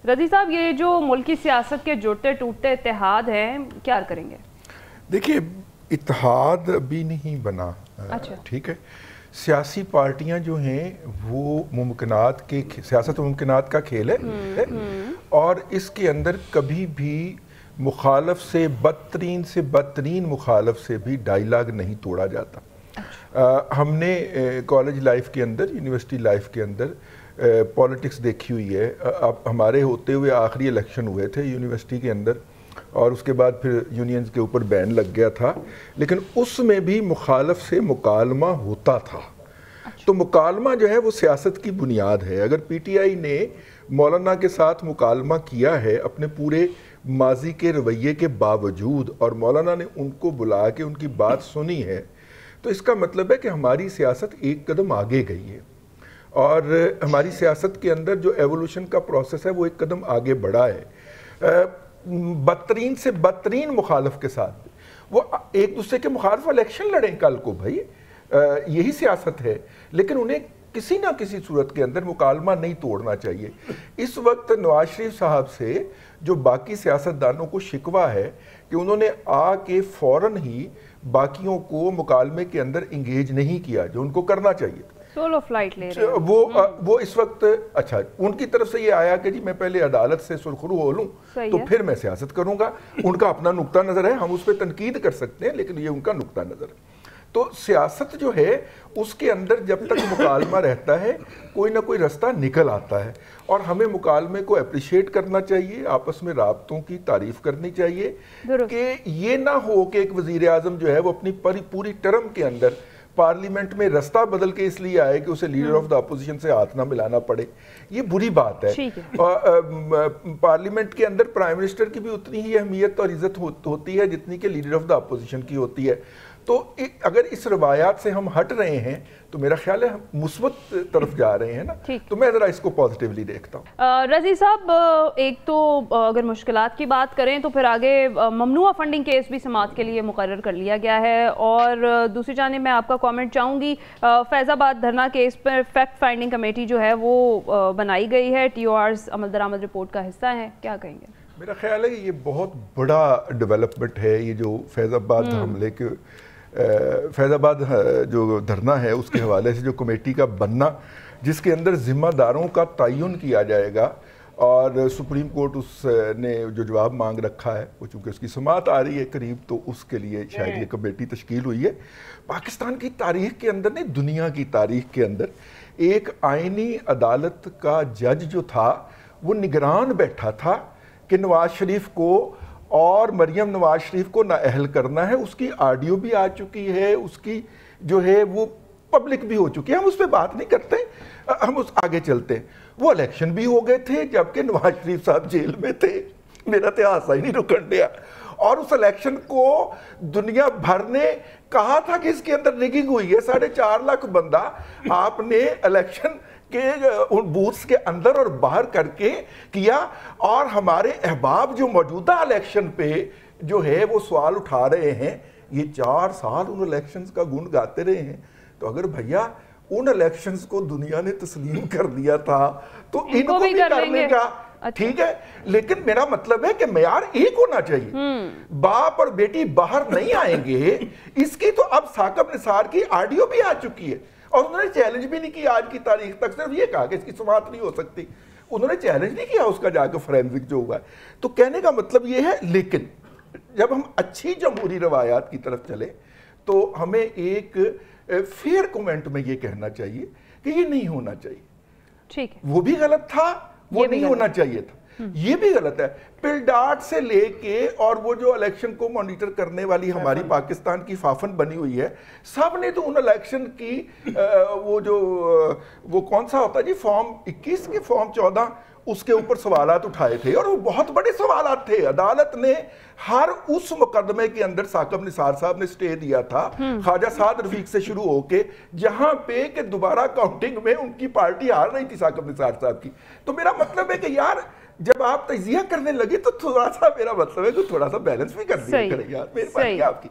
رضی صاحب یہ جو ملکی سیاست کے جڑتے ٹوٹتے اتحاد ہیں کیا کریں گے؟ دیکھیے اتحاد ابھی نہیں بنا، ٹھیک ہے، سیاسی پارٹیاں جو ہیں وہ ممکنات کے سیاست ممکنات کا کھیل ہے اور اس کے اندر کبھی بھی مخالف سے بدترین مخالف سے بھی ڈائیلاگ نہیں توڑا جاتا۔ ہم نے کالج لائف کے اندر، یونیورسٹی لائف کے اندر پولیٹکس دیکھی ہوئی ہے۔ اب ہمارے ہوتے ہوئے آخری الیکشن ہوئے تھے یونیورسٹی کے اندر اور اس کے بعد پھر یونینز کے اوپر بین لگ گیا تھا، لیکن اس میں بھی مخالف سے مکالمہ ہوتا تھا۔ تو مکالمہ جو ہے وہ سیاست کی بنیاد ہے۔ اگر پی ٹی آئی نے مولانا کے ساتھ مکالمہ کیا ہے اپنے پورے ماضی کے رویے کے باوجود اور مولانا نے ان کو بلا کے ان کی بات سنی ہے، تو اس کا مطلب ہے کہ ہماری سیاست ایک قدم آگے گئی ہے اور ہماری سیاست کے اندر جو ایوولوشن کا پروسیس ہے وہ ایک قدم آگے بڑھا ہے۔ بدترین سے بدترین مخالف کے ساتھ وہ ایک دوسرے کے مخالف الیکشن لڑیں کل کو، بھائی یہی سیاست ہے، لیکن انہیں کسی نہ کسی صورت کے اندر مکالمہ نہیں توڑنا چاہیے۔ اس وقت نواز شریف صاحب سے جو باقی سیاستدانوں کو شکوہ ہے کہ انہوں نے آ کے فوراً ہی باقیوں کو مکالمے کے اندر انگیج نہیں کیا جو ان کو کرنا چاہیے۔ سولو فلائٹ لے رہے ہیں وہ اس وقت، اچھا ان کی طرف سے یہ آیا کہ جی میں پہلے عدالت سے سرخرو ہو لوں تو پھر میں سیاست کروں گا۔ ان کا اپنا نقطہ نظر ہے، ہم اس پہ تنقید کر سکتے ہیں، لیکن یہ ان کا نقطہ نظر ہے۔ تو سیاست جو ہے اس کے اندر جب تک مکالمہ رہتا ہے کوئی نہ کوئی رستہ نکل آتا ہے اور ہمیں مکالمے کو اپریشیٹ کرنا چاہیے، آپس میں رابطوں کی تعریف کرنی چاہیے کہ یہ نہ ہو کہ ایک وزیر اعظم جو ہے وہ اپنی پوری ٹرم کے اندر پارلیمنٹ میں رستہ بدل کے اس لیے آئے کہ اسے لیڈر آف دا اپوزیشن سے ہاتھ نہ ملانا پڑے۔ یہ بری بات ہے۔ پارلیمنٹ کے اندر پرائم منسٹر کی بھی اتنی ہی اہمیت اور عزت ہوتی ہے جتنی کہ لیڈر آف دا اپوزیشن کی ہوتی ہے۔ تو اگر اس روایات سے ہم ہٹ رہے ہیں تو میرا خیال ہے ہم مثبت طرف جا رہے ہیں نا، تو میں ذرا اس کو پازیٹیولی دیکھتا ہوں۔ رضی صاحب ایک تو اگر مشکلات کی بات کریں تو پھر آگے ممنوعہ فنڈنگ کیس بھی سماعت کے لیے مقرر کر لیا گیا ہے، اور دوسری جانب میں آپ کا کامنٹ چاہوں گی، فیض آباد دھرنا کیس پر فیکٹ فائنڈنگ کمیٹی جو ہے وہ بنائی گئی ہے، ٹی او آرز عمل درآمد رپورٹ کا حصہ ہے، کیا کہیں گے؟ میرا خیال ہے کہ یہ بہت بڑا ڈیولپمنٹ ہے، یہ جو فیض آباد حملے کے فیض آباد جو دھرنا ہے اس کے حوالے سے جو کمیٹی کا بننا جس کے اندر ذمہ داروں کا تعین کیا جائے گا، اور سپریم کورٹ اس نے جو جواب مانگ رکھا ہے وہ چونکہ اس کی سماعت آ رہی ہے قریب، تو اس کے لیے شاید یہ کمیٹی تشکیل ہوئی ہے۔ پاکستان کی تاریخ کے اندر نہیں، دنیا کی تاریخ کے اندر ایک آئینی عدالت کا جج جو تھا وہ نگران بیٹھا تھا کہ نواز شریف کو اور مریم نواز شریف کو نااہل کرنا ہے۔ اس کی آڈیو بھی آ چکی ہے، اس کی جو ہے وہ پبلک بھی ہو چکی ہے، ہم اس پہ بات نہیں کرتے، ہم اس آگے چلتے ہیں۔ وہ الیکشن بھی ہو گئے تھے جبکہ نواز شریف صاحب جیل میں تھے، میرا تو حادثہ ہی نہیں رکن دیا، اور اس الیکشن کو دنیا بھر نے کہا تھا کہ اس کے اندر ریگنگ ہوئی ہے۔ 4.5 لاکھ بندہ آپ نے الیکشن کہ ان بوتھس کے اندر اور باہر کر کے کیا، اور ہمارے احباب جو موجودہ الیکشن پہ جو ہے وہ سوال اٹھا رہے ہیں، یہ 4 سال ان الیکشنز کا گن گاتے رہے ہیں۔ تو اگر بھیا ان الیکشنز کو دنیا نے تسلیم کر لیا تھا تو ان کو بھی کرنے کا، ٹھیک ہے، لیکن میرا مطلب ہے کہ معیار ایک ہونا چاہیے۔ باپ اور بیٹی باہر نہیں آئیں گے، اس کی تو اب ثاقب نثار کی آڈیو بھی آ چکی ہے اور انہوں نے چیلنج بھی نہیں کیا آج کی تاریخ تک، صرف یہ کہا کہ اس کی سماعت نہیں ہو سکتی، انہوں نے چیلنج نہیں کیا اس کا جا کے فورینسک جو ہوا ہے۔ تو کہنے کا مطلب یہ ہے، لیکن جب ہم اچھی جمہوری روایات کی طرف چلیں تو ہمیں ایک فیئر کومنٹ میں یہ کہنا چاہیے کہ یہ نہیں ہونا چاہیے، ٹھیک ہے، وہ بھی غلط تھا، وہ نہیں ہونا چاہیے تھا، یہ بھی غلط ہے۔ پلڈاٹ سے لے کے اور وہ جو الیکشن کو مانیٹر کرنے والی ہماری پاکستان کی فافن بنی ہوئی ہے، سب نے تو ان الیکشن کی وہ کون سا ہوتا ہے جی، فارم 21 کے فارم 14، اس کے اوپر سوالات اٹھائے تھے اور وہ بہت بڑے سوالات تھے۔ عدالت نے ہر اس مقدمے کے اندر ثاقب نثار صاحب نے سٹے دیا تھا، خواجہ سعد رفیق سے شروع ہو کے، جہاں پہ کہ دوبارہ کاؤنٹنگ میں ان کی پارٹی ہار رہی تھی ثاقب نثار صاحب کی۔ تو میرا مطلب ہے کہ یار جب آپ تجزیہ کرنے لگے تو تھوڑا سا، میرا مطلب ہے کہ تھوڑا سا بیلنس بھی کر دیا کریں یار، میری بات آپ کی۔